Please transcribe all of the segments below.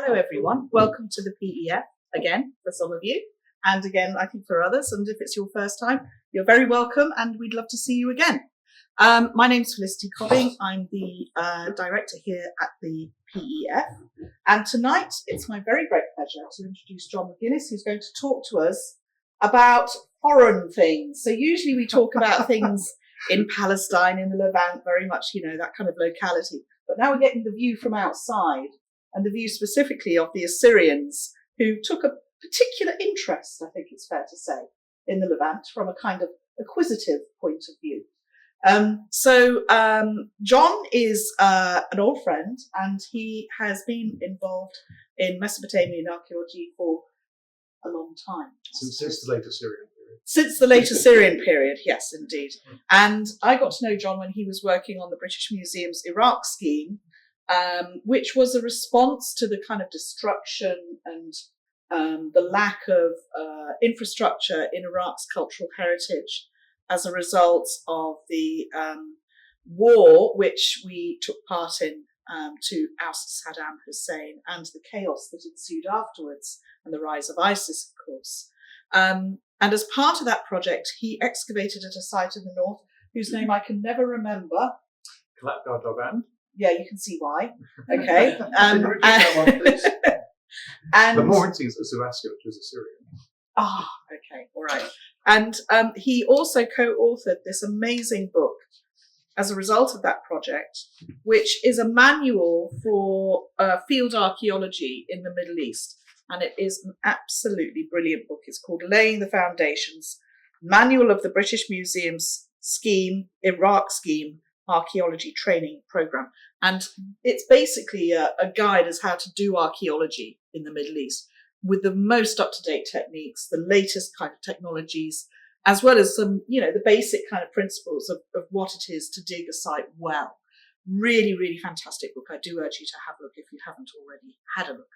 Hello, everyone. Welcome to the PEF again for some of you, and again, I think for others. And if it's your first time, you're very welcome, and we'd love to see you again. My name's Felicity Cobbing. I'm the director here at the PEF. And tonight, it's my very great pleasure to introduce John MacGinnis, who's going to talk to us about foreign things. So usually we talk about things in Palestine, in the Levant, very much, that kind of locality. But now we're getting the view from outside, and the view specifically of the Assyrians, who took a particular interest, I think it's fair to say, in the Levant from a kind of acquisitive point of view. John is an old friend, and he has been involved in Mesopotamian archaeology for a long time. Since the late Assyrian period. Since the late Assyrian period, yes, indeed. And I got to know John when he was working on the British Museum's Iraq scheme, which was a response to the kind of destruction and the lack of infrastructure in Iraq's cultural heritage as a result of the war which we took part in to oust Saddam Hussein, and the chaos that ensued afterwards, and the rise of ISIS, of course. And as part of that project, he excavated at a site in the north whose name I can never remember. Adad-nerari. Yeah, you can see why. Okay. And the more interesting is Zoroaster, which was Assyrian. Ah, okay, all right. And he also co-authored this amazing book as a result of that project, which is a manual for field archaeology in the Middle East. And it is an absolutely brilliant book. It's called Laying the Foundations, Manual of the British Museum's Scheme, Iraq Scheme, Archaeology Training Program. And it's basically a guide as how to do archaeology in the Middle East with the most up-to-date techniques, the latest kind of technologies, as well as some, the basic kind of principles of what it is to dig a site well. Really, really fantastic book. I do urge you to have a look if you haven't already had a look.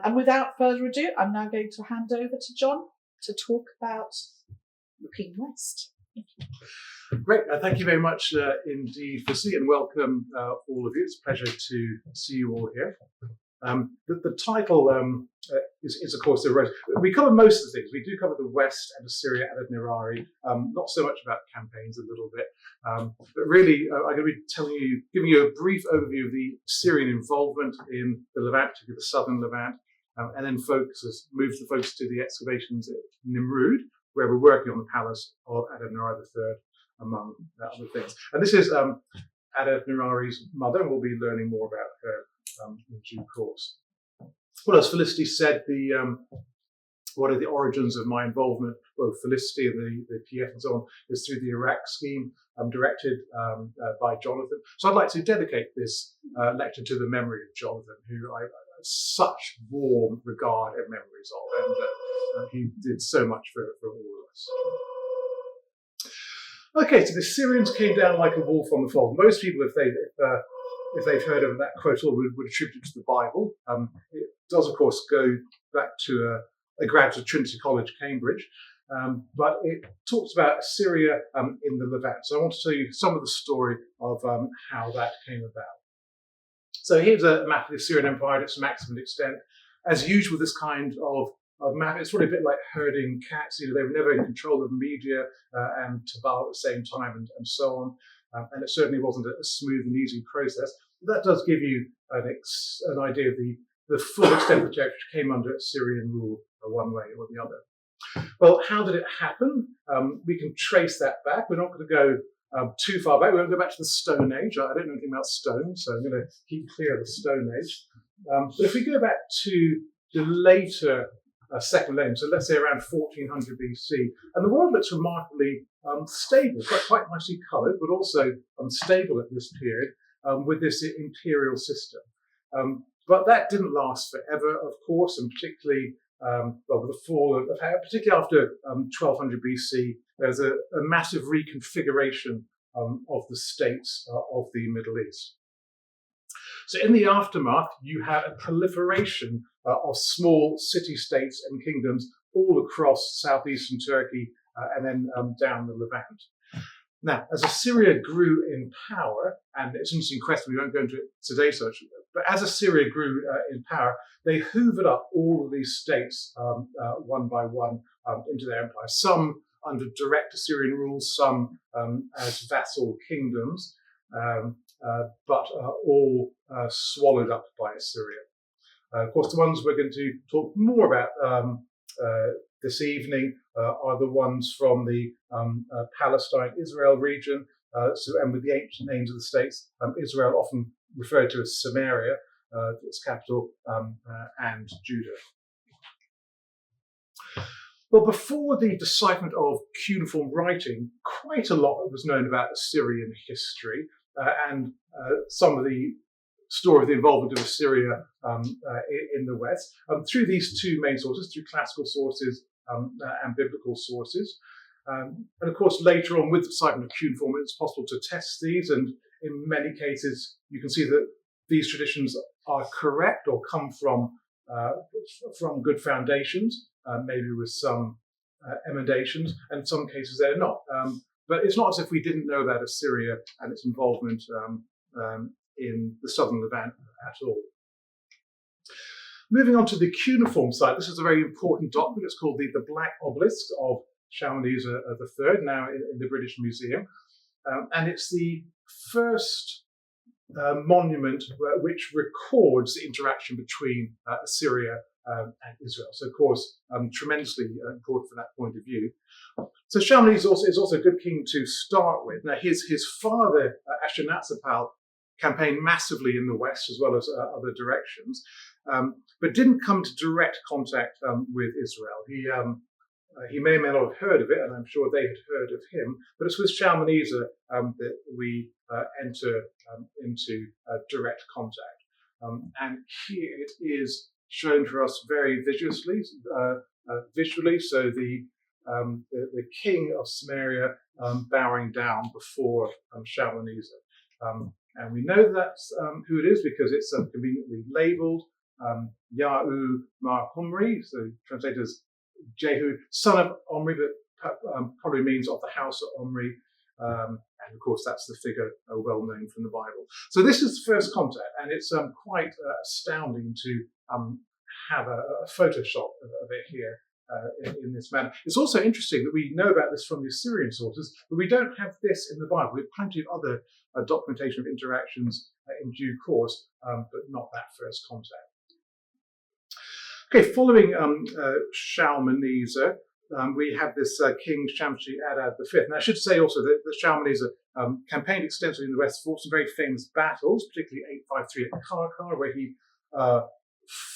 And without further ado, I'm now going to hand over to John to talk about looking west. Thank you. Great. Thank you very much indeed, Felicity, and welcome all of you. It's a pleasure to see you all here. The title is, of course, the road. We cover most of the things. We do cover the West and Assyria, Adad-nerari, not so much about campaigns, a little bit. But really, I'm going to be giving you a brief overview of the Assyrian involvement in the Levant, particularly the southern Levant, and then move the focus to the excavations at Nimrud, where we're working on the palace of Adad-nerari III, among other things. And this is Adad-nerari's mother, and we'll be learning more about her in due course. Well, as Felicity said, one of the origins of my involvement, both Felicity and the PF and so on, is through the Iraq scheme directed by Jonathan. So I'd like to dedicate this lecture to the memory of Jonathan, who I have such warm regard and memories of, and he did so much for all of us. Okay, so the Assyrians came down like a wolf on the fold. Most people, if they've heard of that quote, would attribute it to the Bible. It does, of course, go back to a graduate of Trinity College, Cambridge, but it talks about Assyria in the Levant. So I want to tell you some of the story of how that came about. So here's a map of the Assyrian Empire at its maximum extent. As usual, this kind of map, it's really a bit like herding cats. They were never in control of media and Tabal at the same time, and so on. And it certainly wasn't a smooth and easy process. But that does give you an idea of the full extent of the territory which came under Assyrian rule one way or the other. Well, how did it happen? We can trace that back. We're not going to go too far back. We're going to go back to the Stone Age. I don't know anything about stone, so I'm going to keep clear of the Stone Age. But if we go back to the later second millennium, so let's say around 1400 BC, and the world looks remarkably stable, quite nicely coloured, but also stable at this period with this imperial system. But that didn't last forever, of course, and particularly with the fall of, particularly after 1200 BC, there's a massive reconfiguration of the states of the Middle East. So in the aftermath, you have a proliferation of small city-states and kingdoms all across southeastern Turkey and then down the Levant. Now, as Assyria grew in power, and it's an interesting question, we won't go into it today so much, but as Assyria grew in power, they hoovered up all of these states one by one into their empire. Some under direct Assyrian rule, some as vassal kingdoms, but all swallowed up by Assyria. Of course, the ones we're going to talk more about this evening are the ones from the Palestine-Israel region, and with the ancient names of the states, Israel often referred to as Samaria, its capital, and Judah. Well, before the decipherment of cuneiform writing, quite a lot was known about Assyrian history and some of the story of the involvement of Assyria in the West through these two main sources, through classical sources and biblical sources. And of course, later on with the decipherment of cuneiform, it's possible to test these, and in many cases, you can see that these traditions are correct or come from good foundations, maybe with some emendations, and in some cases they're not. But it's not as if we didn't know about Assyria and its involvement in the southern Levant at all. Moving on to the cuneiform side, this is a very important document. It's called the Black Obelisk of Shalmaneser III, now in the British Museum. And it's the first monument which records the interaction between Assyria and Israel. So, of course, tremendously important from that point of view. So Shalmaneser is also a good king to start with. Now, his father, Ashurnasirpal, campaigned massively in the west as well as other directions, but didn't come to direct contact with Israel. He may or may not have heard of it, and I'm sure they had heard of him, but it's with Shalmaneser that we enter into direct contact. And here it is shown for us very visually. So the king of Samaria bowing down before Shalmaneser. And we know that's who it is because it's conveniently labelled Yahu Mar Humri, so translated as Jehu, son of Omri, but probably means of the house of Omri. And of course, that's the figure well known from the Bible. So this is the first contact, and it's quite astounding to have a Photoshop of it here in this manner. It's also interesting that we know about this from the Assyrian sources, but we don't have this in the Bible. We have plenty of other documentation of interactions in due course, but not that first contact. Okay, following Shalmaneser, we have this king Shamshi-Adad V. And I should say also that Shalmaneser campaigned extensively in the west, fought some very famous battles, particularly 853 at Karkar, where he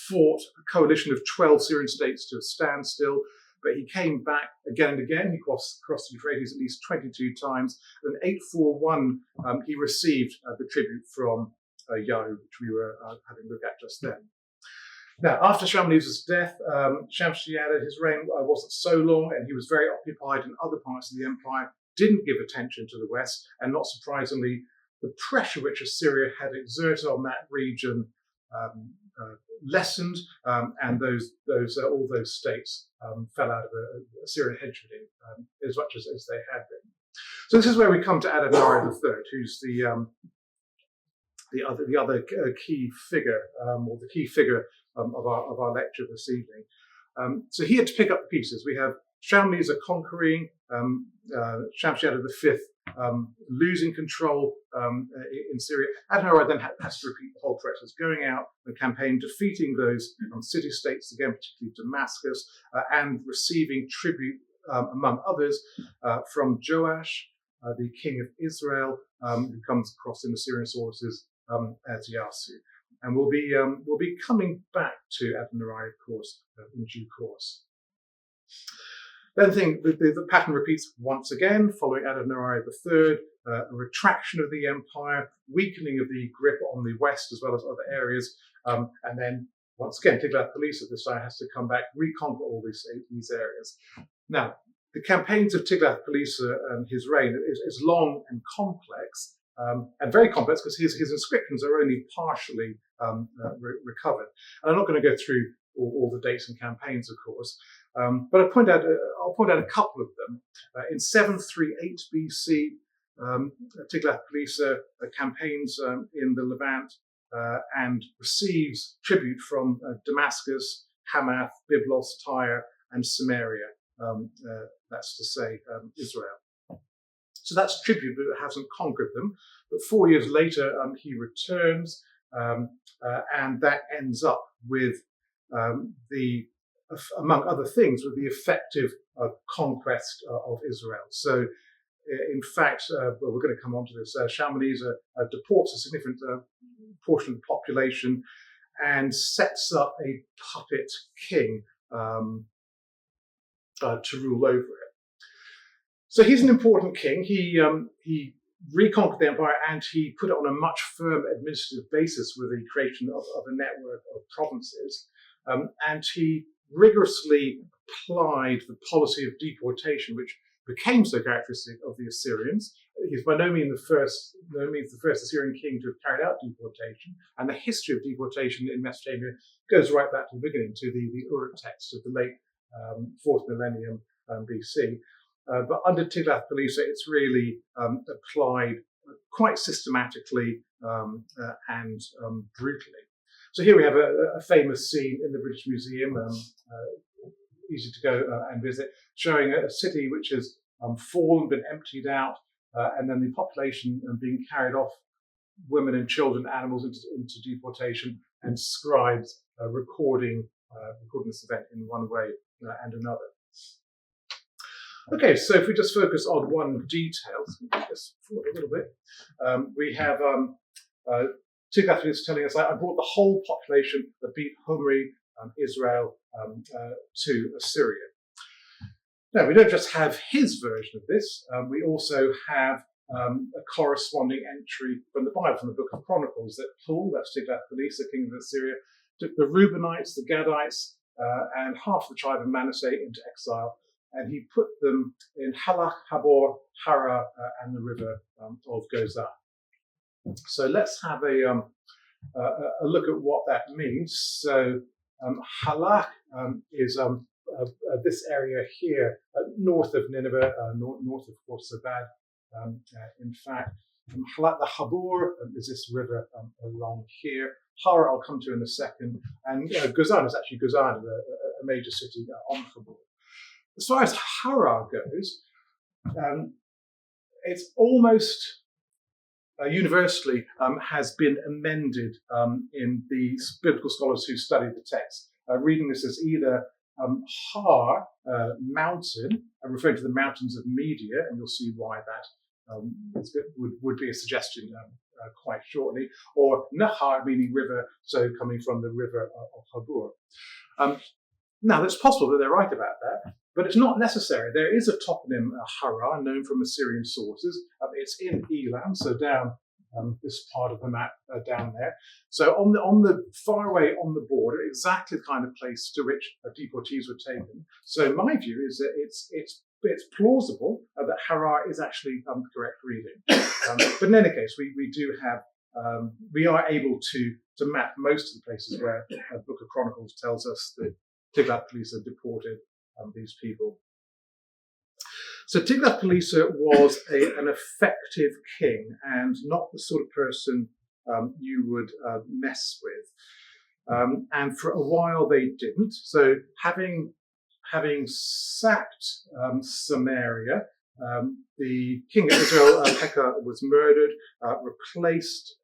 fought a coalition of 12 Syrian states to a standstill. But he came back again and again. He crossed the Euphrates at least 22 times. And in 841, he received the tribute from Yahu, which we were having a look at just then. Now, after Shalmaneser's death, Shamshi-Adad, his reign wasn't so long, and he was very occupied in other parts of the empire, didn't give attention to the west, and not surprisingly, the pressure which Assyria had exerted on that region lessened, and all those states fell out of Assyrian hegemony as much as they had been. So this is where we come to Adad-nerari III, who's the other key figure, or the key figure of our lecture this evening. So he had to pick up the pieces. We have Shalmaneser conquering, Shamshi-Adad V losing control in Syria. Adad-nerari then has to repeat the whole process, going out and campaign, defeating those city-states again, particularly Damascus, and receiving tribute, among others, from Joash, the king of Israel, who comes across in Assyrian sources as Yasu. And we'll be coming back to Adad-nerari, of course, in due course. Then the pattern repeats once again, following Adad-nerari III, a retraction of the empire, weakening of the grip on the west as well as other areas, and then once again, Tiglath-Pileser this time has to come back, reconquer all these areas. Now, the campaigns of Tiglath-Pileser and his reign is long and complex, and very complex because his inscriptions are only partially recovered. And I'm not going to go through all the dates and campaigns, of course, but I'll point out a couple of them. In 738 BC, Tiglath-Pileser campaigns in the Levant and receives tribute from Damascus, Hamath, Byblos, Tyre, and Samaria. That's to say, Israel. So that's tribute, but it hasn't conquered them. But 4 years later, he returns, and that ends up with among other things, with the effective conquest of Israel. So, in fact, well, we're going to come on to this. Shalmaneser deports a significant portion of the population and sets up a puppet king to rule over it. So he's an important king. He reconquered the empire, and he put it on a much firmer administrative basis with the creation of a network of provinces. And he rigorously applied the policy of deportation, which became so characteristic of the Assyrians. He's by no means the first Assyrian king to have carried out deportation, and the history of deportation in Mesopotamia goes right back to the beginning, to the Uruk text of the late 4th millennium BC. But under Tiglath-Pileser, it's really applied quite systematically and brutally. So here we have a famous scene in the British Museum, easy to go and visit, showing a city which has fallen, been emptied out, and then the population being carried off, women and children, animals into deportation, and scribes recording this event in one way and another. Okay, so if we just focus on one detail, so just forward a little bit, we have Tiglath-Pileser telling us, I brought the whole population that beat Humri, Israel, to Assyria. Now, we don't just have his version of this, we also have a corresponding entry from the Bible, from the Book of Chronicles, that Paul, that's Tiglath-Pileser, king of Assyria, took the Reubenites, the Gadites, and half the tribe of Manasseh into exile, and he put them in Halach, Habor, Hara, and the river of Gozan. So let's have a look at what that means. So Halach is this area here, north of Nineveh, north of course Adad. In fact, Halach, the Habor is this river along here. Hara I'll come to in a second, and Gozan is actually a major city on Habor. As far as Hara goes, it's almost universally has been amended in the biblical scholars who studied the text, reading this as either Har, mountain, referring to the mountains of Media, and you'll see why that would be a suggestion quite shortly, or Nahar, meaning river, so coming from the river of Habor. Now, it's possible that they're right about that, but it's not necessary. There is a toponym, Hara, known from Assyrian sources. It's in Elam, so down this part of the map down there. So on the far away on the border, exactly the kind of place to which deportees were taken. So my view is that it's plausible that Hara is actually the correct reading. But in any case, we do have we are able to map most of the places where the Book of Chronicles tells us that Tiglath-Pileser deported these people. So Tiglath-Pileser was an effective king, and not the sort of person you would mess with. And for a while they didn't. So having sacked Samaria, the king of Israel, Pekah, was murdered, replaced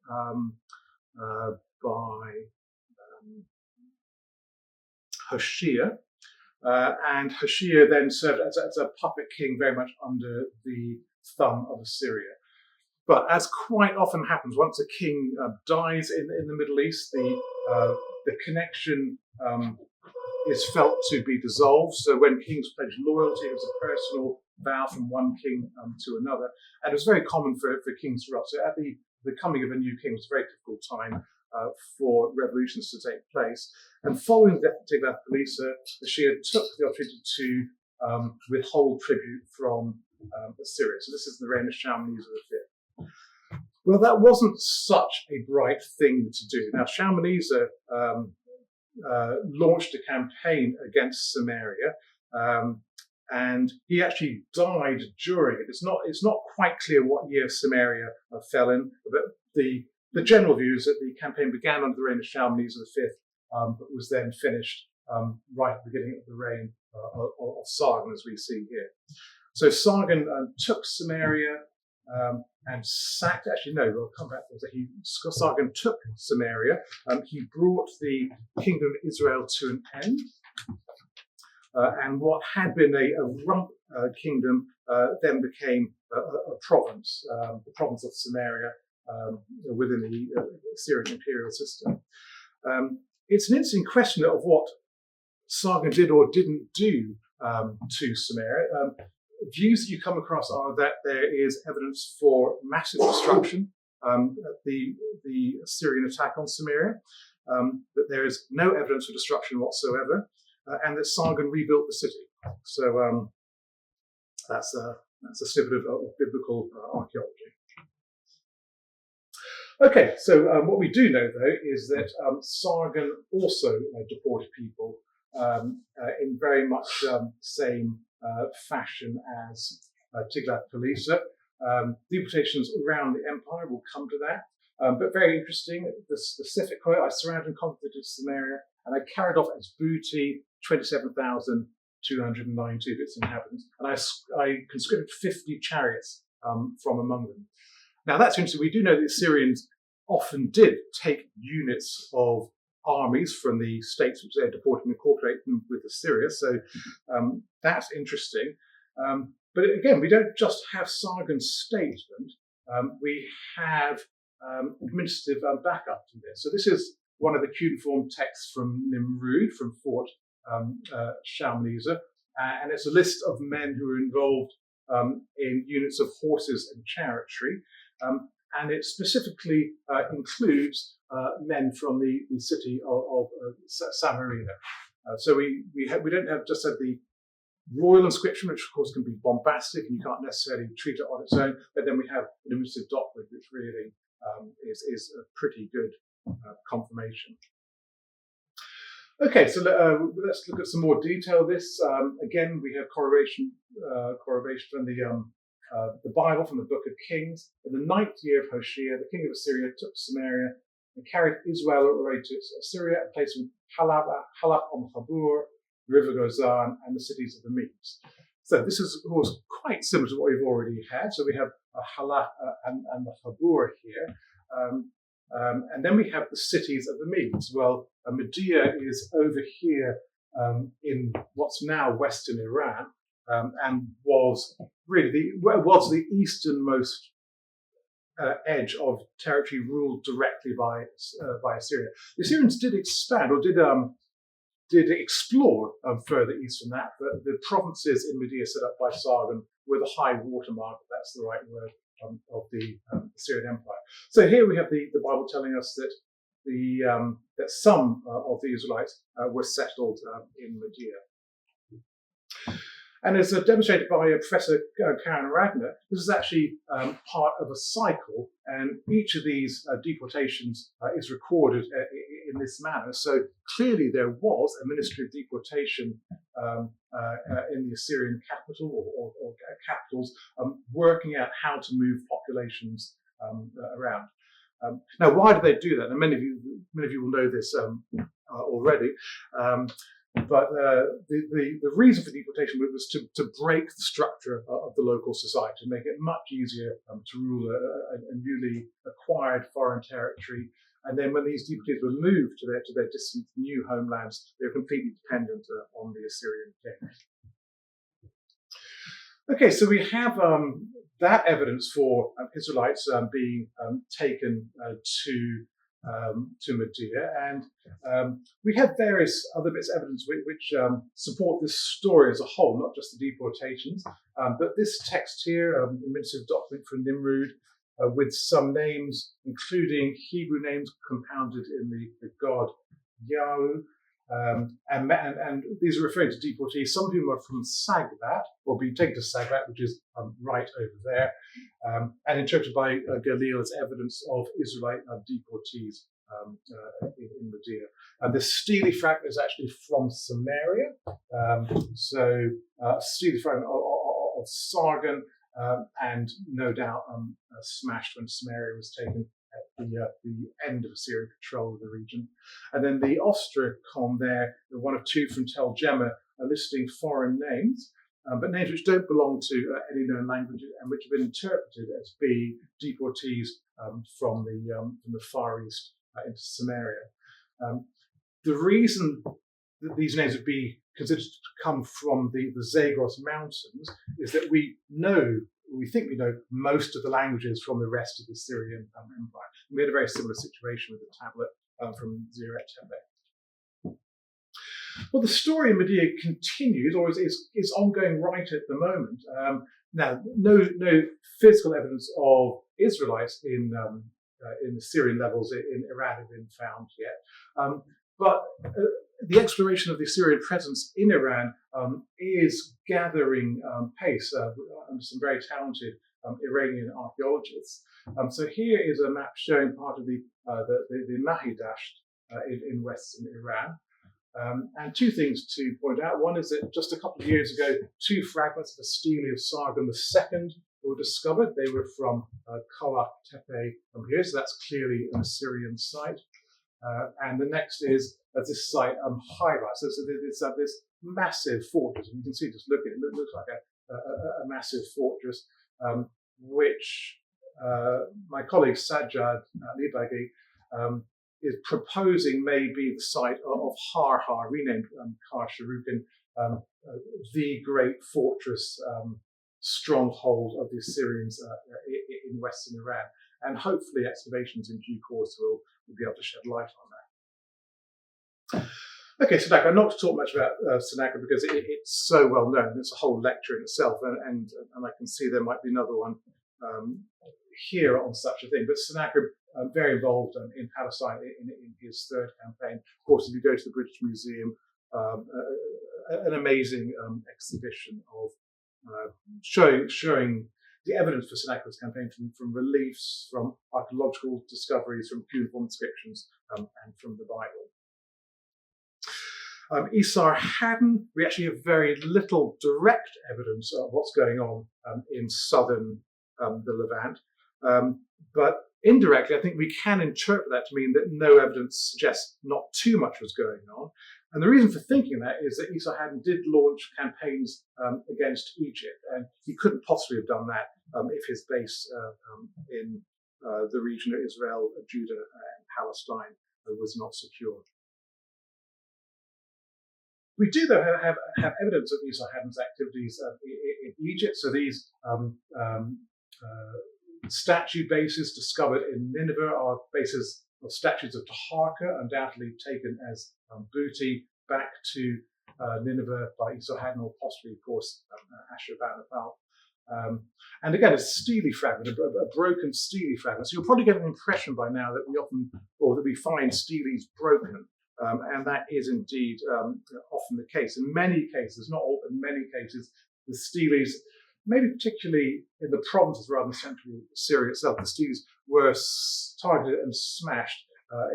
by Hoshea. And Hoshea then served as a puppet king, very much under the thumb of Assyria. But as quite often happens, once a king dies in the Middle East, the connection is felt to be dissolved. So when kings pledge loyalty, it was a personal vow from one king to another. And it was very common for kings to rot. So at the coming of a new king was a very difficult time for revolutions to take place. And following the death of Tiglath-Pileser, Hoshea took the opportunity to withhold tribute from Assyria. So this is the reign of Shalmaneser V. Well, that wasn't such a bright thing to do. Now, Shalmaneser launched a campaign against Samaria, and he actually died during it. It's not quite clear what year Samaria fell in, but the The general view is that the campaign began under the reign of Shalmaneser V, but was then finished right at the beginning of the reign of Sargon, as we see here. So Sargon took Samaria and sacked. Actually, no, we'll come back to that. Sargon took Samaria. He brought the kingdom of Israel to an end. And what had been a rump kingdom then became a province, the province of Samaria within the Assyrian imperial system. It's an interesting question of what Sargon did or didn't do to Samaria. Views that you come across are that there is evidence for massive destruction, the Assyrian attack on Samaria, that there is no evidence for destruction whatsoever, and that Sargon rebuilt the city. So that's a snippet of biblical archaeology. Okay, so what we do know, though, is that Sargon also deported people in very much same fashion as Tiglath-Pileser. Deportations around the empire, will come to that. But very interesting, the specific quote: I surrounded and conquered Samaria, and I carried off as booty 27,292 of its inhabitants, and I conscripted 50 chariots from among them. Now that's interesting. We do know the Assyrians often did take units of armies from the states which they deported and incorporate them with Assyria. So that's interesting. But again, we don't just have Sargon's statement. We have administrative backup to this. So this is one of the cuneiform texts from Nimrud, from Fort Shalmaneser, and it's a list of men who were involved in units of horses and chariotry, and it specifically includes men from the city of Samaria. So we don't have just the royal inscription, which of course can be bombastic and you can't necessarily treat it on its own, but then we have an administrative document which really is a pretty good confirmation. Okay, so let's look at some more detail of this. Again, we have corroboration from the Bible, from the Book of Kings. In the 9th year of Hoshea, the king of Assyria took Samaria and carried Israel away to Assyria, and placed them Halak on Habur, the river Gozan, and the cities of the Medes. So this is, of course, quite similar to what we've already had. So we have Halak and the Habur here. And then we have the cities of the Medes. Well, Media is over here in what's now Western Iran, and was really the easternmost edge of territory ruled directly by Assyria. The Assyrians did expand, or did explore further east from that, but the provinces in Media set up by Sargon were the high watermark, if that's the right word, of the Assyrian Empire. So here we have the Bible telling us that that some of the Israelites were settled in Media. And as demonstrated by Professor Karen Radner, this is actually part of a cycle, and each of these deportations is recorded in this manner. So clearly there was a ministry of deportation in the Assyrian capital or capitals, working out how to move populations around. Now, why do they do that? And many of you will know this already. But the reason for deportation was to break the structure of the local society, to make it much easier to rule a newly acquired foreign territory. And then when these deportees were moved to their distant new homelands, they were completely dependent on the Assyrian king. Okay, so we have that evidence for Israelites being taken to Media, and we have various other bits of evidence which support this story as a whole, not just the deportations. But this text here, the administrative document from Nimrud, with some names, including Hebrew names compounded in the god Yahu, and these are referring to deportees, some of whom are from Sagbat, or being taken to Sagbat, which is right over there, and interpreted by Galil as evidence of Israelite deportees in Media. And the Stele fragment is actually from Samaria, so Stele fragment of Sargon, and no doubt smashed when Samaria was taken the end of Assyrian control of the region. And then the Ostracon there, the one of two from Tel Gemma, are listing foreign names, but names which don't belong to any known language and which have been interpreted as being deportees from the Far East into Samaria. The reason that these names would be considered to come from the Zagros Mountains is that we think we know most of the languages from the rest of the Syrian Empire. We had a very similar situation with the tablet from Ziret Tepe. Well, the story in Media continues, or is ongoing right at the moment. Now, no physical evidence of Israelites in the Syrian levels in Iran have been found yet. But the exploration of the Assyrian presence in Iran is gathering pace under some very talented Iranian archaeologists. So here is a map showing part of the Mahidasht in western Iran. And two things to point out. One is that just a couple of years ago, two fragments of a stele of Sargon II were discovered. They were from Kawak Tepe here, so that's clearly an Assyrian site. And the next is this site, Hira. So it's this massive fortress, and you can see, just look at it, it looks like a massive fortress, which my colleague Sajjad Libagi is proposing may be the site of Har, renamed Kar Sharukin, the great fortress stronghold of the Assyrians in western Iran. And hopefully excavations in due course will be able to shed light on that. Okay, Sennacherib. I'm not to talk much about Sennacherib because it's so well known. It's a whole lecture in itself, and I can see there might be another one here on such a thing. But Sennacherib, very involved in Palestine in his third campaign. Of course, if you go to the British Museum, an amazing exhibition of showing the evidence for Sennacherib's campaign from reliefs, from archaeological discoveries, from cuneiform inscriptions, and from the Bible. Esarhaddon, we actually have very little direct evidence of what's going on in southern the Levant, but indirectly, I think we can interpret that to mean that no evidence suggests not too much was going on. And the reason for thinking that is that Esarhaddon did launch campaigns against Egypt, and he couldn't possibly have done that if his base in the region of Israel, Judah, and Palestine was not secured. We do, though, have evidence of Esarhaddon's activities in Egypt. So these statue bases discovered in Nineveh are bases of statues of Taharka, undoubtedly taken as booty back to Nineveh by Esarhaddon, or possibly, of course, Ashurbanipal. And again, a stele fragment, a broken stele fragment. So you'll probably get an impression by now that we find steles broken. And that is indeed often the case. In many cases, not all, but in many cases, the steles, maybe particularly in the provinces rather than central Syria itself, the steles were targeted and smashed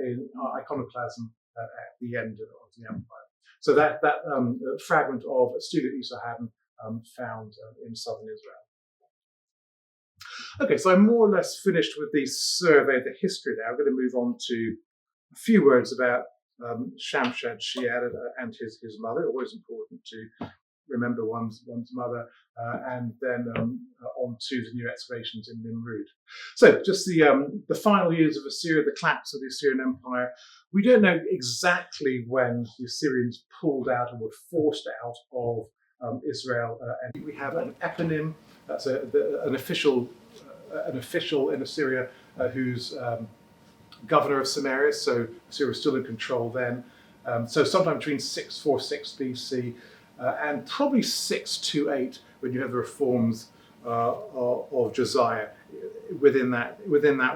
in iconoclasm at the end of the empire. So that fragment of a stele at Esarhaddon found in southern Israel. Okay, so I'm more or less finished with the survey of the history now. I'm going to move on to a few words about Shamshad Shear and his mother. Always important to remember one's mother, and then on to the new excavations in Nimrud. So just the final years of Assyria, the collapse of the Assyrian Empire. We don't know exactly when the Assyrians pulled out and were forced out of Israel, and we have an eponym. That's an official in Assyria who's governor of Samaria, so Assyria was still in control then. So sometime between 646 BC and probably 628, when you have the reforms of Josiah. Within that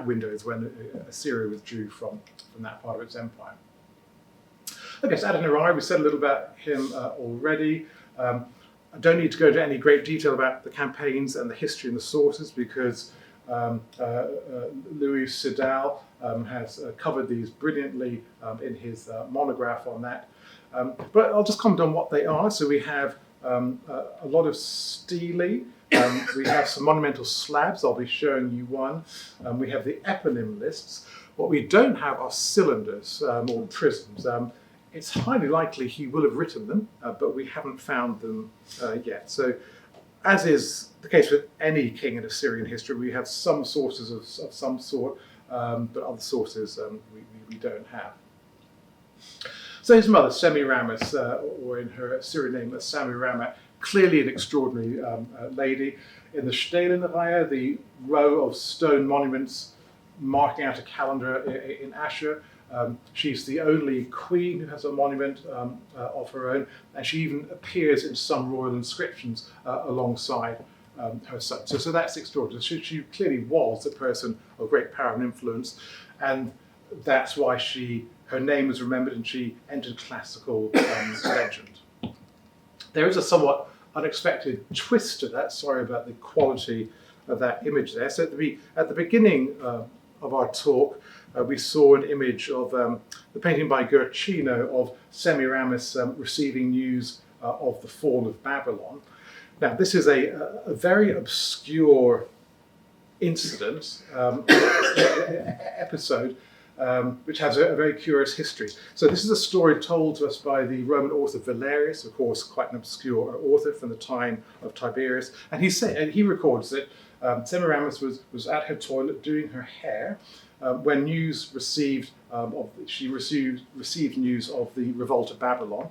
window is when Assyria withdrew from that part of its empire. Okay, so Adad-nerari, we said a little about him already. I don't need to go into any great detail about the campaigns and the history and the sources, because Louis Sidal has covered these brilliantly in his monograph on that. But I'll just comment on what they are. So we have a lot of stele We have some monumental slabs. I'll be showing you one. We have the eponym lists. What we don't have are cylinders or prisms. It's highly likely he will have written them, but we haven't found them yet. So, as is the case with any king in Assyrian history, we have some sources of some sort, but other sources we don't have. So his mother, Semiramis, or in her Assyrian name, Samirama, clearly an extraordinary lady. In the Adad-nerari, the row of stone monuments marking out a calendar in Asher, she's the only queen who has a monument of her own, and she even appears in some royal inscriptions alongside her son. So that's extraordinary. She clearly was a person of great power and influence, and that's why her name was remembered and she entered classical legend. There is a somewhat unexpected twist to that. Sorry about the quality of that image there. So at the beginning of our talk, we saw an image of the painting by Gurchino of Semiramis receiving news of the fall of Babylon. Now, this is a very obscure incident, episode, which has a very curious history. So this is a story told to us by the Roman author Valerius, of course, quite an obscure author from the time of Tiberius. And he records that Semiramis was at her toilet doing her hair when she received news of the revolt of Babylon.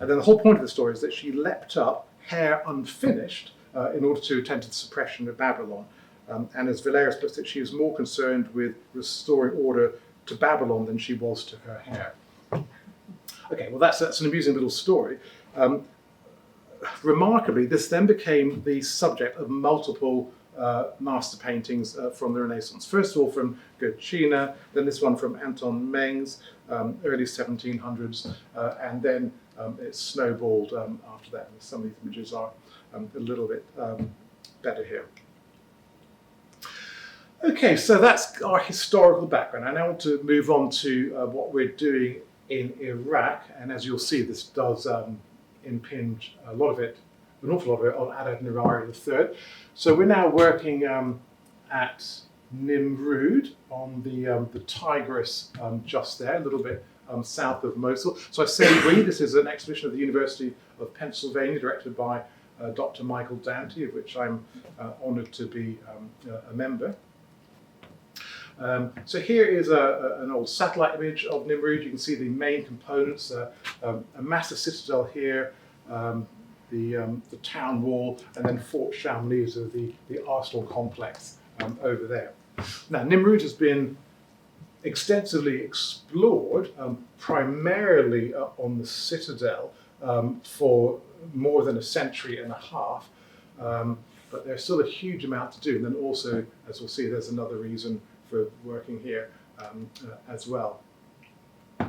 And then the whole point of the story is that she leapt up, hair unfinished, in order to attend to the suppression of Babylon. And as Valerius puts it, she was more concerned with restoring order to Babylon than she was to her hair. Okay, well that's an amusing little story. Remarkably, this then became the subject of multiple master paintings from the Renaissance. First of all from Gurchina, then this one from Anton Mengs, early 1700s, and then it snowballed after that. And some of these images are a little bit better here. Okay, so that's our historical background. I now want to move on to what we're doing in Iraq, and as you'll see, this does impinge an awful lot of it on Adad-nerari III. So we're now working at Nimrud on the Tigris just there, a little bit south of Mosul. So I say we, this is an exhibition of the University of Pennsylvania, directed by Dr. Michael Dante, of which I'm honoured to be a member. So here is an old satellite image of Nimrud. You can see the main components, a massive citadel here, the town wall, and then Fort Shamliz, the arsenal complex over there. Now, Nimrud has been extensively explored, primarily on the citadel for more than a century and a half, but there's still a huge amount to do. And then also, as we'll see, there's another reason for working here as well.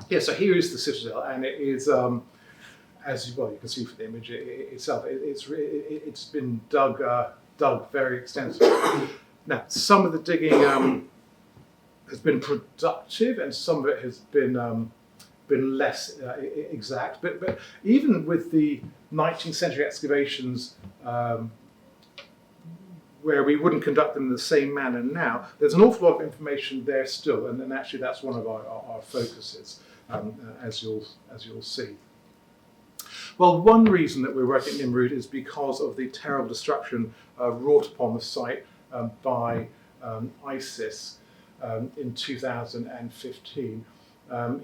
Yeah, so here is the citadel, and it is, as well you can see from the image itself, it's been dug very extensively. Now, some of the digging has been productive, and some of it has been less exact. But even with the 19th century excavations, where we wouldn't conduct them in the same manner now, there's an awful lot of information there still, and actually that's one of our focuses, as you'll see. Well, one reason that we're working at Nimrud is because of the terrible destruction wrought upon the site by ISIS in 2015.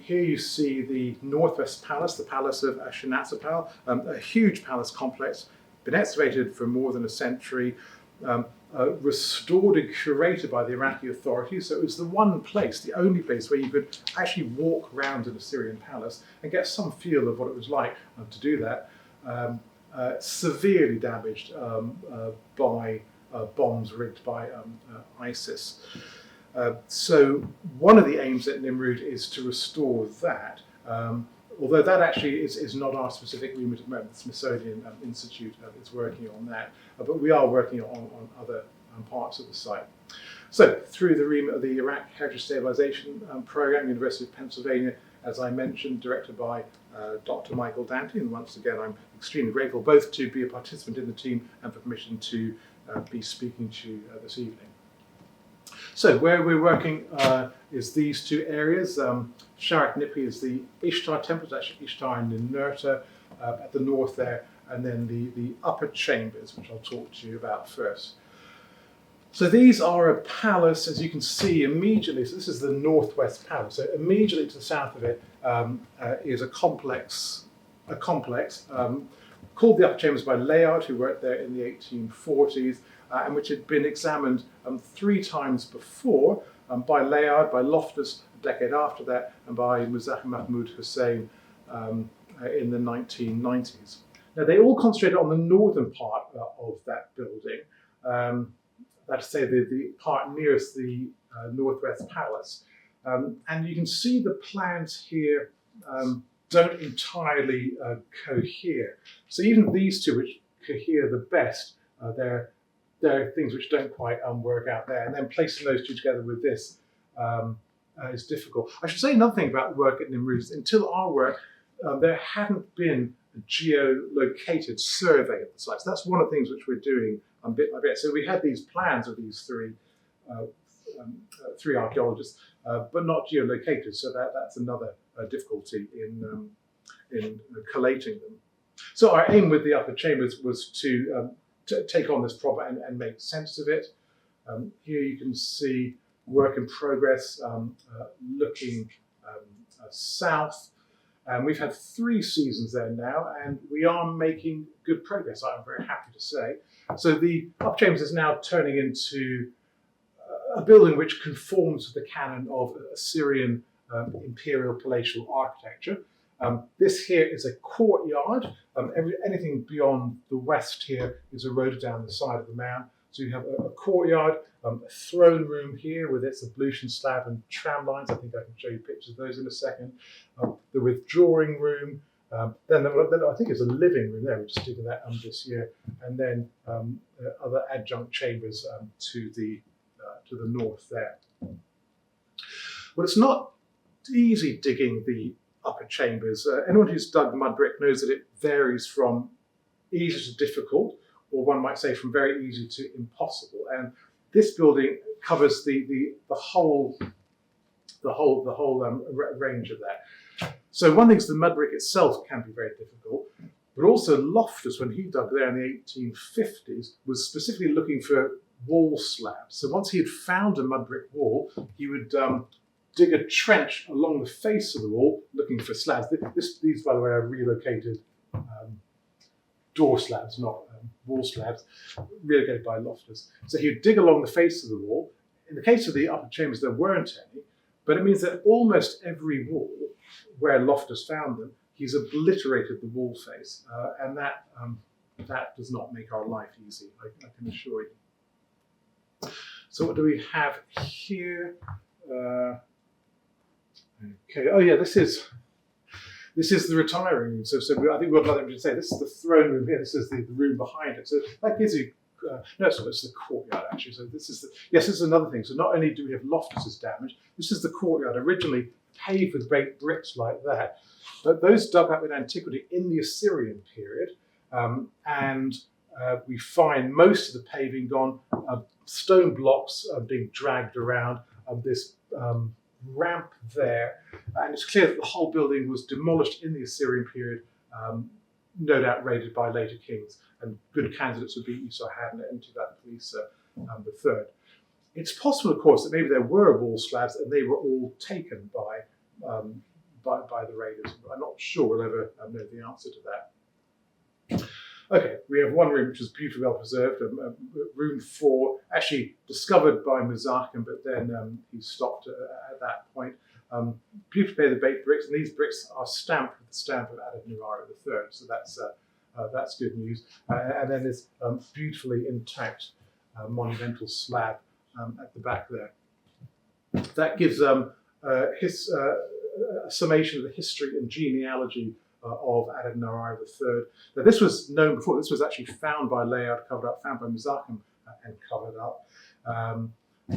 Here you see the Northwest Palace, the Palace of Ashurnasirpal, a huge palace complex, been excavated for more than a century, restored and curated by the Iraqi authorities. So it was the one place, the only place where you could actually walk around an Assyrian palace and get some feel of what it was like to do that. Severely damaged by bombs rigged by ISIS. So one of the aims at Nimrud is to restore that, although that actually is not our specific remit at the moment. The Smithsonian Institute is working on that, but we are working on other parts of the site. So through the remit of the Iraq Heritage Stabilization Program, University of Pennsylvania, as I mentioned, directed by Dr. Michael Dante, and once again I'm extremely grateful both to be a participant in the team and for permission to be speaking to you this evening. So where we're working is these two areas. Sharat Nipi is the Ishtar temple, it's actually Ishtar in Ninurta at the north there, and then the upper chambers, which I'll talk to you about first. So these are a palace, as you can see immediately. So this is the northwest palace. So immediately to the south of it is a complex called the Upper Chambers by Layard, who worked there in the 1840s, and which had been examined 3 times before by Layard, by Loftus a decade after that, and by Muzaffer Mahmud Hussain in the 1990s. Now they all concentrated on the northern part of that building. That's to say the part nearest the northwest palace. And you can see the plans here don't entirely cohere. So even these two, which cohere the best, there are things which don't quite work out there. And then placing those two together with this is difficult. I should say another thing about the work at Nimrud. Until our work, there hadn't been a geolocated survey of the site. So that's one of the things which we're doing bit by bit. So we had these plans of these three archaeologists, but not geolocated. So that's another difficulty in collating them. So our aim with the upper chambers was to take on this problem and make sense of it. Here you can see work in progress looking south. We've had 3 seasons there now, and we are making good progress, I'm very happy to say. So the upper chambers is now turning into a building which conforms to the canon of Assyrian imperial palatial architecture. This here is a courtyard. Anything beyond the west here is eroded down the side of the mound. So you have a courtyard, a throne room here with its ablution slab and tram lines. I think I can show you pictures of those in a second. The withdrawing room. Then I think there's a living room there. We're just doing that this year. And then other adjunct chambers to the north there. Well, it's not easy digging the upper chambers. Anyone who's dug mud brick knows that it varies from easy to difficult, or one might say from very easy to impossible. And this building covers the whole range of that. So one thing is the mud brick itself can be very difficult, but also Loftus, when he dug there in the 1850s, was specifically looking for wall slabs. So once he had found a mud brick wall, he would dig a trench along the face of the wall looking for slabs. These, by the way, are relocated door slabs, not wall slabs, relocated by Loftus. So he would dig along the face of the wall. In the case of the upper chambers, there weren't any, but it means that almost every wall where Loftus found them, he's obliterated the wall face, and that does not make our life easy, I can assure you. So what do we have here? Okay. Oh yeah, this is the retiring room. So I think we've got another thing to say. This is the throne room here. This is the room behind it. So that gives you. No, it's the courtyard actually. So this is this is another thing. So not only do we have Loftus's damage, this is the courtyard, originally paved with great bricks like that, but those dug up in antiquity in the Assyrian period, and we find most of the paving gone, stone blocks being dragged around, this ramp there, and it's clear that the whole building was demolished in the Assyrian period, no doubt raided by later kings, and good candidates would be Esarhaddon and Tiglath-Pileser III. It's possible, of course, that maybe there were wall slabs and they were all taken by the raiders. I'm not sure we'll ever know the answer to that. Okay, we have one room which is beautifully well preserved, room 4, actually discovered by Muzaffer, but then he stopped at that point. Beautifully made the baked bricks, and these bricks are stamped with the stamp of Adad-nerari III, so that's good news. And then this beautifully intact monumental slab at the back there. That gives a summation of the history and genealogy of Adad-nerari III. Now, this was known before. This was actually found by Layard, covered up, found by Muzaffer and covered up,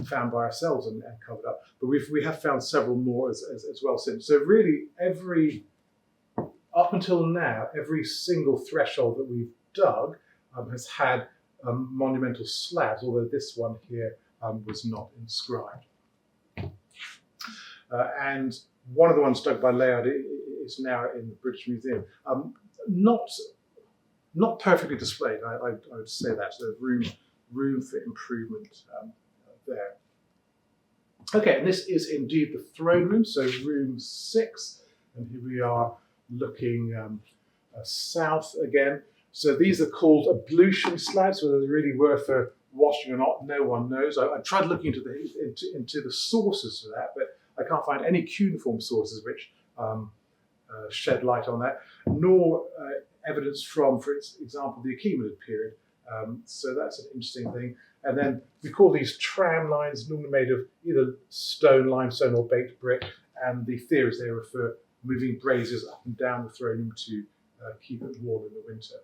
found by ourselves and covered up. But we have found several more as well since. So really, every up until now, every single threshold that we've dug has had monumental slabs, although this one here was not inscribed. And one of the ones dug by Layard is now in the British Museum. Not perfectly displayed, I would say that. So there's room for improvement there. Okay, and this is indeed the throne room, so room 6. And here we are looking south again. So these are called ablution slabs. Whether they really were for washing or not, no one knows. I tried looking into the sources for that, but I can't find any cuneiform sources which shed light on that, nor evidence from, for example, the Achaemenid period. So that's an interesting thing. And then we call these tram lines, normally made of either stone, limestone, or baked brick. And the theory is they refer moving braziers up and down the throne room to keep it warm in the winter.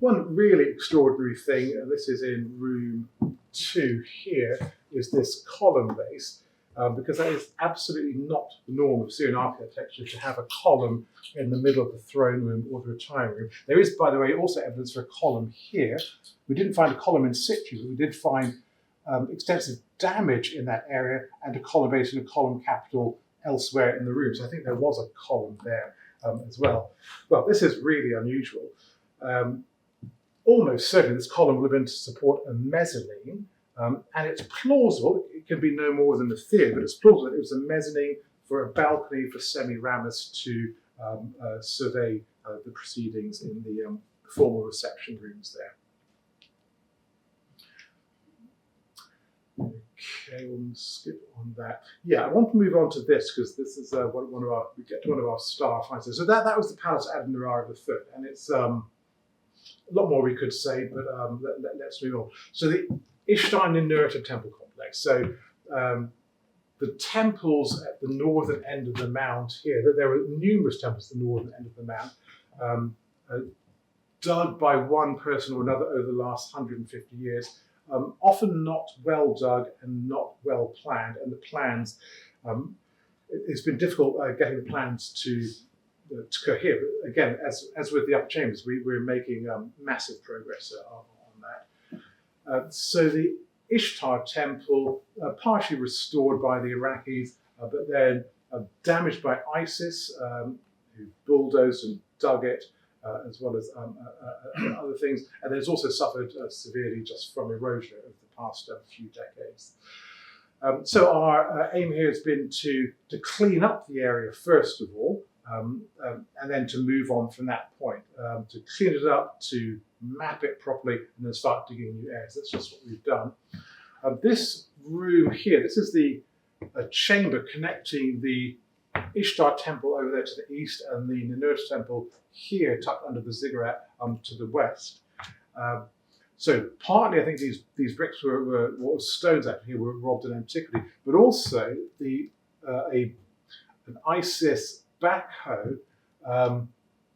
One really extraordinary thing, and this is in room 2 here, is this column base. Because that is absolutely not the norm of Syrian architecture to have a column in the middle of the throne room or the retiring room. There is, by the way, also evidence for a column here. We didn't find a column in situ, but we did find extensive damage in that area and a column base and a column capital elsewhere in the room. So I think there was a column there as well. Well, this is really unusual. Almost certainly this column would have been to support a mezzanine. And it's plausible, it can be no more than a theory, but it's plausible that it was a mezzanine for a balcony for Semiramis to survey the proceedings in the formal reception rooms there. Okay, we'll skip on that. Yeah, I want to move on to this because this is we get to one of our star finds. So that was the palace Adad-nerari III, and it's a lot more we could say, but let's move on. So the Ishtar Nimrud temple complex. So the temples at the northern end of the mount here, there were numerous temples at the northern end of the mount, dug by one person or another over the last 150 years, often not well dug and not well planned. And the plans, it's been difficult getting the plans to cohere. But again, as with the upper chambers, we're making massive progress on that. So the Ishtar temple, partially restored by the Iraqis, but then damaged by ISIS, who bulldozed and dug it, as well as other things. And it's also suffered severely just from erosion over the past few decades. So our aim here has been to clean up the area first of all, and then to move on from that point, to clean it up, to map it properly, and then start digging new areas. That's just what we've done. This room here, this is the chamber connecting the Ishtar temple over there to the east and the Nimrud temple here tucked under the ziggurat to the west. So partly I think these bricks were stones actually were robbed in antiquity, but also an ISIS backhoe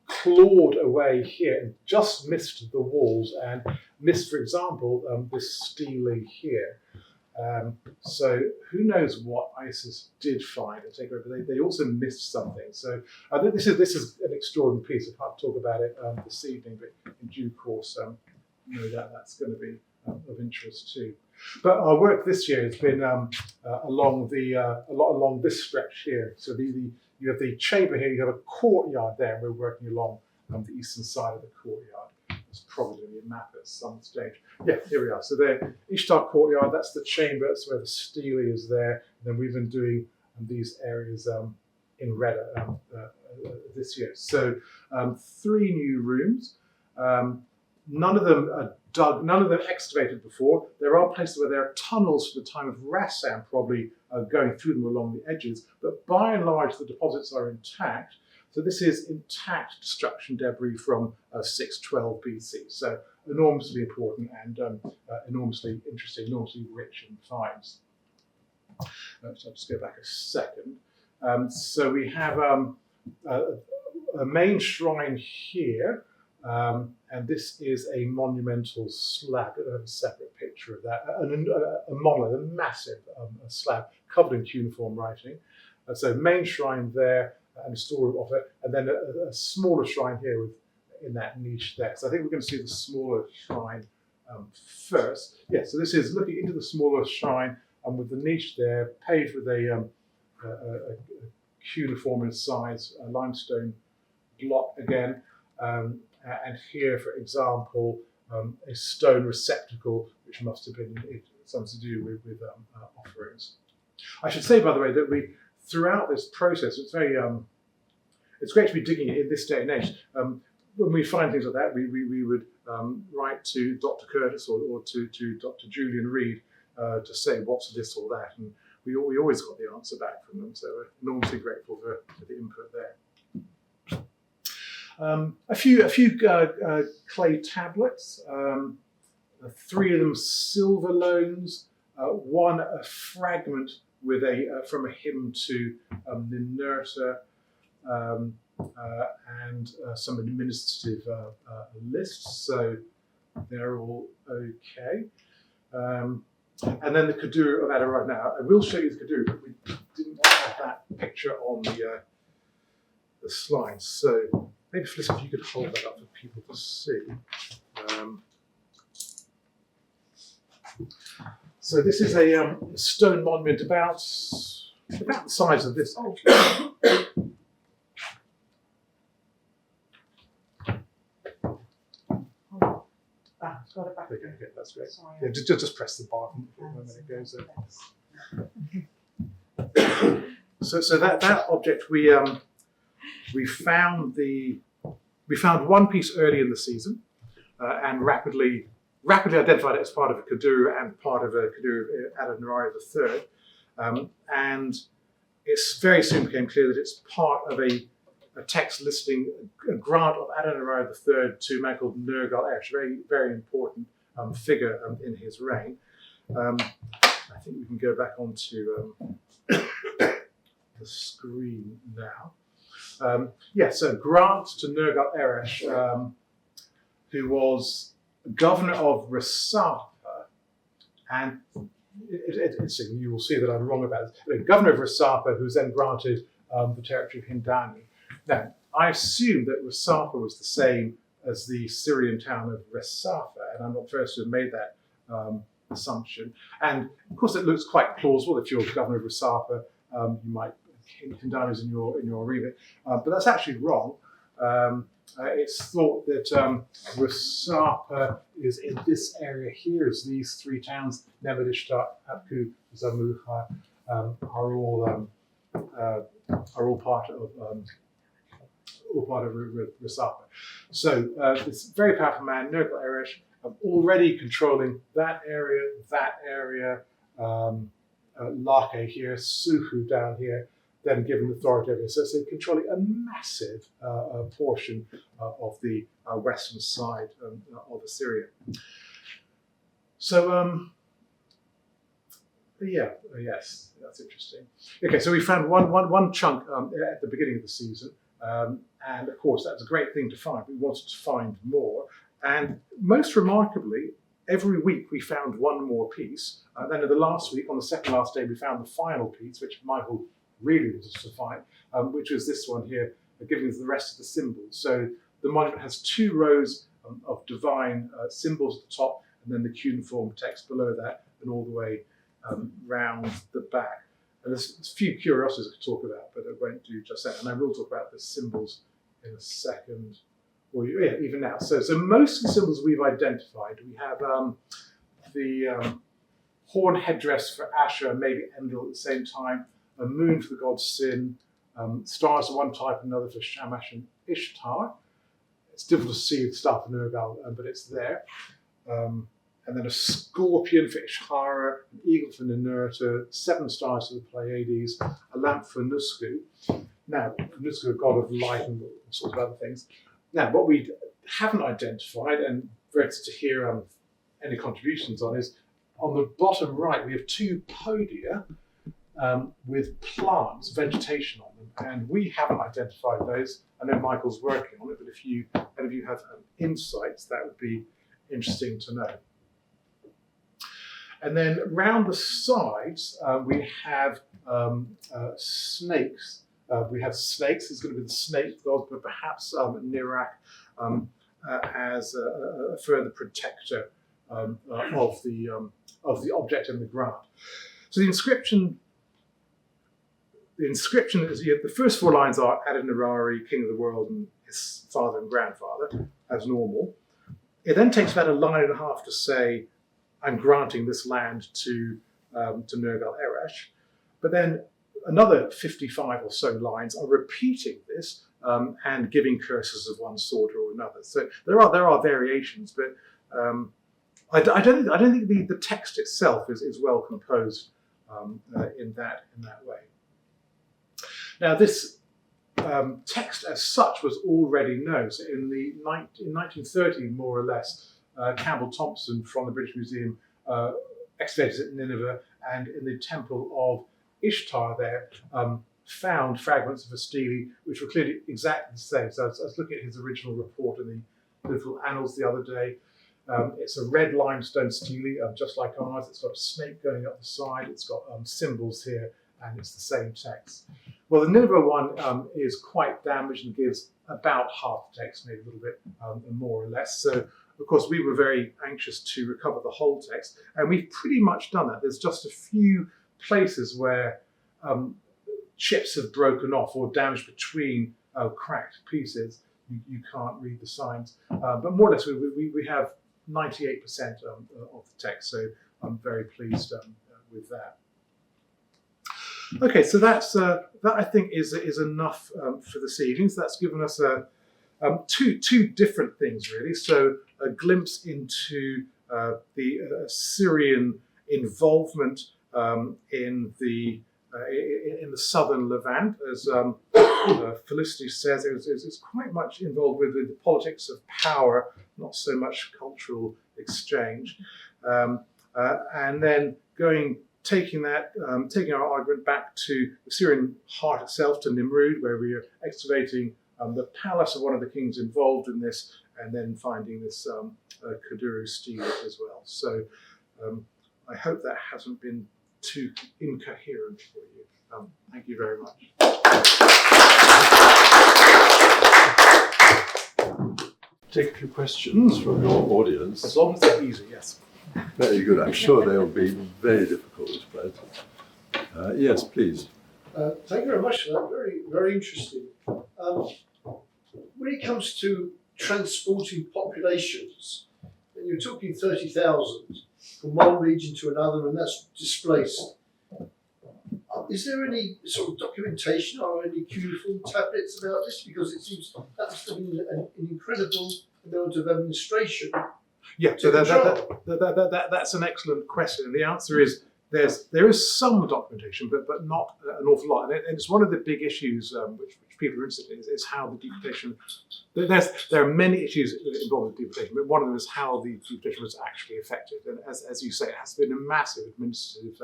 clawed away here and just missed the walls and missed, for example, this stele here. So who knows what ISIS did find and take over? They also missed something. So I think this is an extraordinary piece. I can't talk about it this evening, but in due course, no doubt that's going to be of interest too. But our work this year has been along this stretch here. So you have the chamber here, you have a courtyard there, and we're working along the eastern side of the courtyard. There's probably going to be a map at some stage. Yeah, here we are. So there, Ishtar courtyard, that's the chamber, that's where the stele is there. And then we've been doing these areas in red this year. So 3 new rooms. None of them are dug, none of them excavated before. There are places where there are tunnels from the time of Rassam probably going through them along the edges, but by and large the deposits are intact. So this is intact destruction debris from 612 BC. So enormously important and enormously interesting, enormously rich in finds. So I'll just go back a second. So we have a main shrine here. And this is a monumental slab. I have a separate picture of that. A monolith, a massive slab covered in cuneiform writing. So main shrine there, and a storeroom of it, and then a smaller shrine here in that niche there. So I think we're going to see the smaller shrine first. Yeah, so this is looking into the smaller shrine, and with the niche there, paved with a cuneiform in size, a limestone block again, and here, for example, a stone receptacle, which must have been something to do with offerings. I should say, by the way, that throughout this process, it's great to be digging it in this day and age. When we find things like that, we would write to Dr. Curtis or to Dr. Julian Reed to say what's this or that, and we always got the answer back from them. So we're enormously grateful for the input there. A few clay tablets, 3 of them silver loans, one a fragment with from a hymn to Ninurta, and some administrative lists, so they're all okay. And then the Kaduru of Adad-nerari. Now, I will show you the Kaduru, but we didn't have that picture on the slide. So maybe, Felicity, if you could hold that up for people to see. So this is a stone monument about the size of this. Got it back. Okay, that's great. Sorry. Yeah, just press the button when it goes there. So that object we found one piece early in the season and rapidly identified it as part of a Kaduru and part of a Kaduru of Adad-nerari III, and it very soon became clear that it's part of a text listing a grant of Adad-nerari III to a man called Nergal-eresh, very, very important figure in his reign. I think we can go back onto the screen now. So grant to Nergal-eresh, who was governor of Resapa, and you will see that I'm wrong about this. Governor of Resapa, who was then granted the territory of Hindani. Now, I assume that Resapa was the same as the Syrian town of Resapa, and I'm not the first to have made that assumption. And of course, it looks quite plausible. If you're governor of Resapa, you might Hindani is in your remit, but that's actually wrong. It's thought that Resapa is in this area here, as these 3 towns, Nimrud, Ishtar, Apku, Zamuha, are all part of Resapa. So this very powerful man, Nergal-eresh, already controlling that area, Lake here, Suhu down here, then given authority over it. So controlling a massive portion of the western side of Assyria. So, yes, that's interesting. Okay, so we found one chunk at the beginning of the season, and of course that's a great thing to find. We wanted to find more, and most remarkably, every week we found one more piece. Then in the last week, on the second last day, we found the final piece, which Michael really wanted to find, which was this one here, giving us the rest of the symbols. So the monument has 2 rows of divine symbols at the top, and then the cuneiform text below that, and all the way round the back. And there's a few curiosities I could talk about, but I won't do just that. And I will talk about the symbols in a second, or even now. So most of the symbols we've identified, we have the horn headdress for Asher, maybe Endel at the same time, a moon for the god Sin, stars of one type, another for Shamash and Ishtar. It's difficult to see the star for Nergal, but it's there. And then a scorpion for Ishtar, an eagle for Ninurta, 7 stars for the Pleiades, a lamp for Nusku. Now, Nusku, a god of light and all sorts of other things. Now, what we haven't identified, and very interested to hear any contributions on, is on the bottom right, we have 2 podia with plants, vegetation on them, and we haven't identified those. I know Michael's working on it, but if any of you have insights, that would be interesting to know. And then round the sides, we have snakes We have snakes. It's going to be the snake god, but perhaps Nirak as a further protector of the object in the ground. So the inscription is, the first 4 lines are Adad-nerari, king of the world, and his father and grandfather, as normal. It then takes about 1.5 lines to say, I'm granting this land to Nergal-Eresh. But then another 55 or so lines are repeating this and giving curses of one sort or another. So there are variations, but I don't think the text itself is well composed in that way. Now this text as such was already known. So in 1930, more or less, Campbell Thompson from the British Museum excavated at Nineveh and in the temple of Ishtar there, found fragments of a stele which were clearly exactly the same. So I was looking at his original report in the Little Annals the other day. It's a red limestone stele, just like ours. It's got a snake going up the side. It's got symbols here, and it's the same text. Well, the Nineveh one is quite damaged and gives about half the text, maybe a little bit more or less. So, of course, we were very anxious to recover the whole text, and we've pretty much done that. There's just a few places where chips have broken off or damaged between cracked pieces. You can't read the signs, but more or less we have 98% of the text. So I'm very pleased with that. Okay, so that I think is enough for this evening. So that's given us two different things really. So a glimpse into the Assyrian involvement in the southern Levant, as Felicity says, it's quite much involved with the politics of power, not so much cultural exchange, and then taking our argument back to the Syrian heart itself, to Nimrud, where we are excavating the palace of one of the kings involved in this, and then finding this Kuduru stele as well. So I hope that hasn't been too incoherent for you. Thank you very much. Take a few questions from your audience. As long as they're easy, yes. Very good. I'm sure they'll be very difficult, but yes, please. Thank you very much for that. Very, very interesting. When it comes to transporting populations, and you're talking 30,000 from one region to another, and that's displaced. Is there any sort of documentation or any cuneiform tablets about this? Because it seems that must have been an incredible amount of administration. Yeah, so that's an excellent question. And the answer is there is some documentation, but not an awful lot. And it's one of the big issues which people are interested in is how the deportation. There are many issues involved with deportation, but one of them is how the deportation was actually effected. And as you say, it has been a massive administrative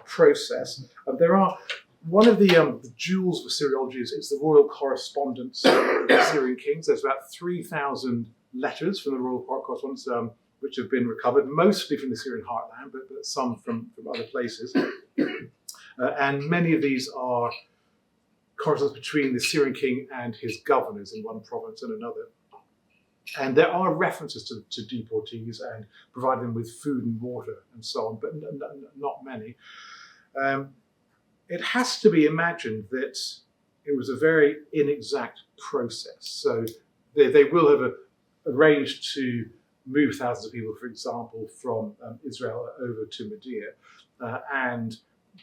process. There are one of the jewels of Assyriology is the royal correspondence of the Assyrian kings. There's about 3,000 letters from the royal correspondence which have been recovered, mostly from the Syrian heartland, but some from other places. And many of these are correspondence between the Syrian king and his governors in one province and another. And there are references to deportees and providing them with food and water and so on, but not many. It has to be imagined that it was a very inexact process. So they will have arranged to move thousands of people, for example, from Israel over to Medea, and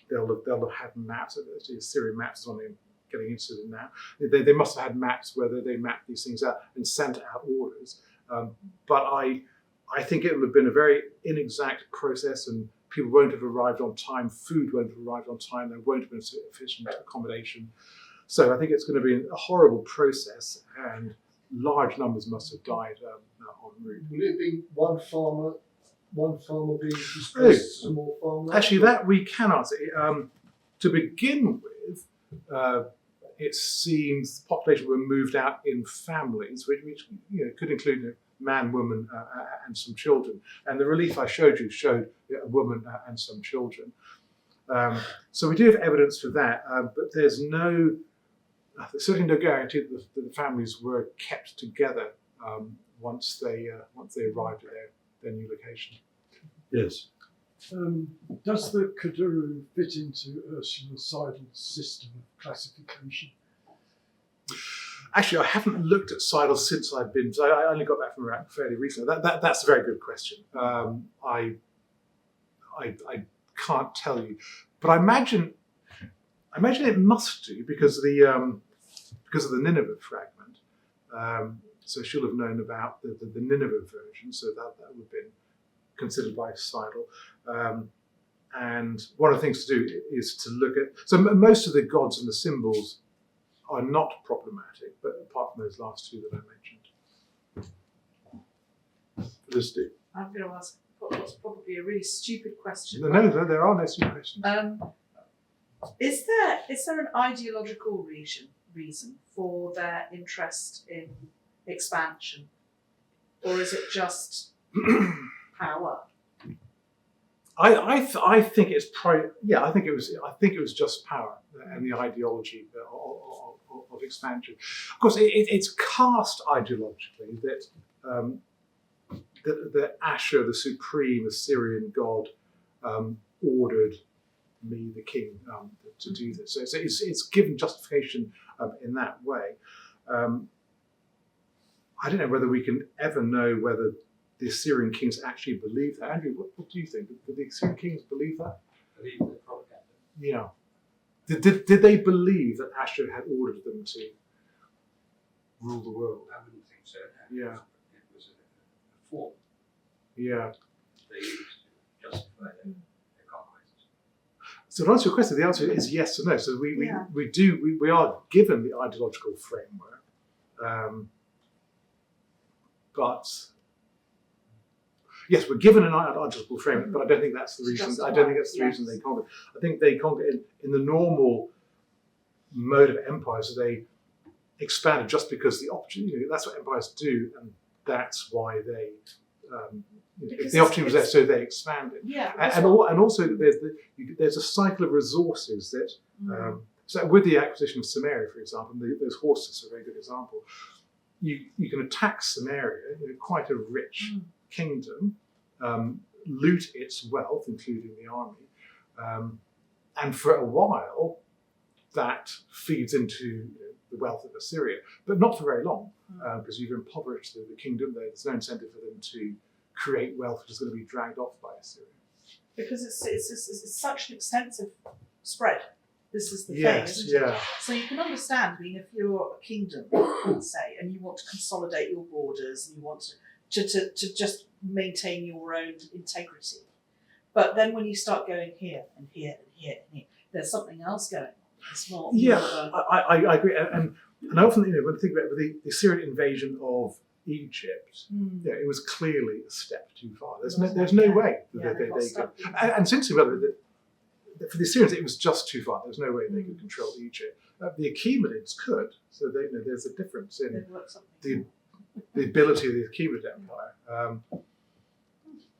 they'll have had maps. Assyrian maps on them. Getting interested in now. They must have had maps where they mapped these things out and sent out orders. But I think it would have been a very inexact process, and people won't have arrived on time, food won't have arrived on time, there won't have been sufficient accommodation. So I think it's going to be a horrible process, and large numbers must have died en route. Will it be one farmer being displaced to more farmland? Actually, that we can answer. To begin with, it seems the population were moved out in families, which could include a man, woman, and some children. And the relief I showed you showed a woman and some children. So we do have evidence for that, but there's certainly no guarantee that the families were kept together once they arrived at their new location. Yes. Does the Kuduru fit into Ursula Seidel's system of classification? Actually, I haven't looked at Seidel since I've been. So I only got back from Iraq fairly recently. That's a very good question. I can't tell you, but I imagine it must do because of the Nineveh fragment. So she'll have known about the Nineveh version. So that would have been considered by Seidel. And one of the things to do is to look at. So most of the gods and the symbols are not problematic, but apart from those last two that I mentioned. Felicity. I'm going to ask what's probably a really stupid question. No, there are no stupid questions. Is there an ideological reason for their interest in expansion, or is it just power? I think it's I think it was just power and the ideology of expansion. Of course, it's cast ideologically that Ashur, the supreme Assyrian god, ordered me, the king, to do this. So it's given justification in that way. I don't know whether we can ever know whether the Assyrian kings actually believe that. Andrew, what do you think? Did the Assyrian kings believe that? Believe the propaganda. Yeah. Did they believe that Ashur had ordered them to rule the world? I wouldn't think so. Yeah. It was a form Yeah. they used to justify their conquests. So to answer your question, the answer is yes and no. So we are given the ideological framework, but yes, we're given an ideological framework, but I don't think that's the reason. I don't think that's the reason they conquered. I think they conquered in the normal mode of empire. So they expanded just because the opportunity. That's what empires do, and that's why they. If the opportunity was there, so they expanded. Yeah, And also there's a cycle of resources that. So with the acquisition of Samaria, for example, those horses are a very good example. You can attack Samaria, quite a rich kingdom, loot its wealth, including the army, and for a while that feeds into the wealth of Assyria, but not for very long, because you've impoverished the kingdom. There's no incentive for them to create wealth which is going to be dragged off by Assyria. Because it's such an extensive spread. This is the Yes, thing, isn't yeah. it? So you can understand, if you're a kingdom, let's say, and you want to consolidate your borders, and you want to just maintain your own integrity. But then when you start going here and here and here and here, there's something else going on. It's more. Yeah, I agree. And I often, when I think about the Assyrian invasion of Egypt, it was clearly a step too far. There's no way that they could. And since for the Assyrians, it was just too far. There's no way they could control Egypt. The Achaemenids could, so there's a difference in the ability of the Achaemenid Empire.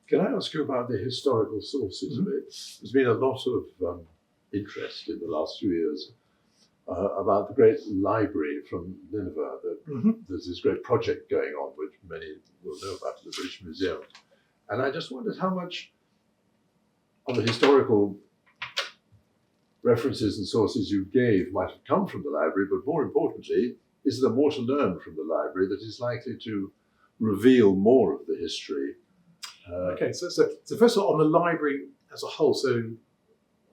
Can I ask you about the historical sources of it? There's been a lot of interest in the last few years about the great library from Nineveh. There's this great project going on, which many will know about at the British Museum. And I just wondered how much of the historical references and sources you gave might have come from the library, but more importantly, is there more to learn from the library that is likely to reveal more of the history? Okay, so first of all, on the library as a whole, so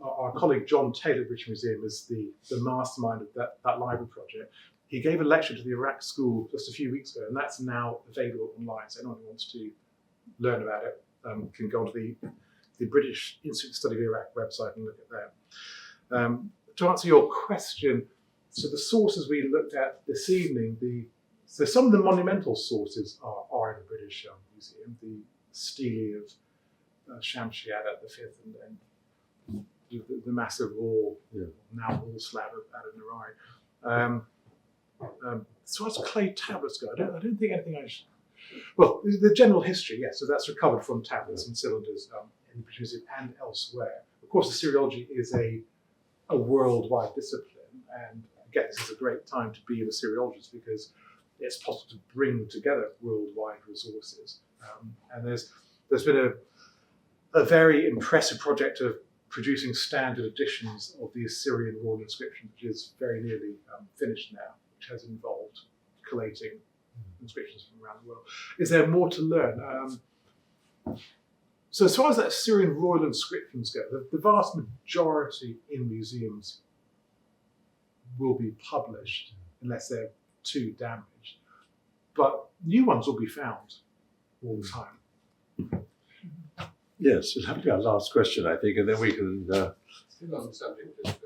our colleague John Taylor at the British Museum is the mastermind of that library project. He gave a lecture to the Iraq School just a few weeks ago, and that's now available online. So anyone who wants to learn about it can go onto the British Institute of Study of Iraq website and look at that. To answer your question, so the sources we looked at this evening, so some of the monumental sources are in the British Museum, the stele of Shamshi-Adad V and the massive wall, now wall slab of Adad-nerari. As far as clay tablets go, I don't think anything well, the general history, yes, so that's recovered from tablets and cylinders in the British Museum and elsewhere. Of course, Assyriology is a worldwide discipline, and again, this is a great time to be an Assyriologist because it's possible to bring together worldwide resources. And there's been a very impressive project of producing standard editions of the Assyrian royal inscription, which is very nearly finished now, which has involved collating inscriptions from around the world. Is there more to learn? So as far as that Assyrian royal inscriptions go, the vast majority in museums will be published unless they're too damaged. But new ones will be found all the time. Yes, it'll have to be our last question, I think, and then we can. Still on the subject of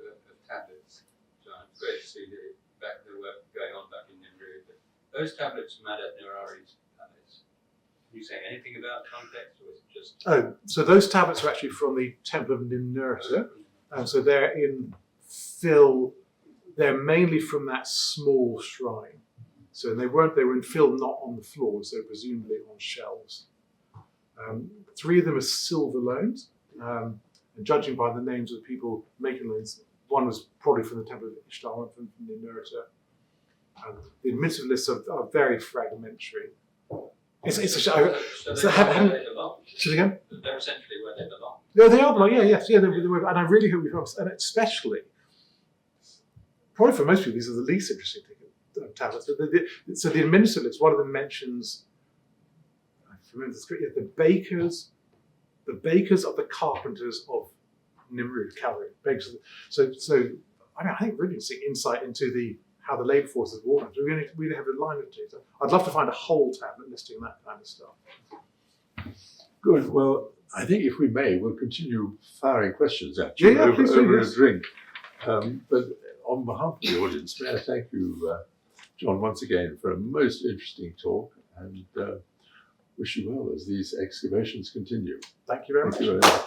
tablets, John, it's great to see the work going on back in Nimrud. But those tablets from Adad-nerari's palace, can you say anything about context, or is it just? Oh, so those tablets are actually from the Temple of Nimrud, and so they're in fill. They're mainly from that small shrine. So they were in fill, not on the floors. They're presumably on shelves. 3 of them are silver loans, and judging by the names of the people making loans, one was probably from the Temple of Ishtar, one from Nimrud. The administrative lists are very fragmentary. It's a show. So where they belong. Should again? They're essentially where they belong. No, they are. Yeah. They were, and I really hope we find, and especially, probably for most people, these are the least interesting tablets. So the administrative list, one of them mentions. The bakers of the carpenters of Nimrud, Calvary. So I think really interesting insight into how the labour forces were organized. We only have a line or two. So I'd love to find a whole tablet listing that kind of stuff. Good. Well, I think if we may, we'll continue firing questions at you Yeah, please do, over yes. a drink. But on behalf of the audience, may I thank you, John, once again for a most interesting talk, and wish you well as these excavations continue. Thank you very much. Thank you very much.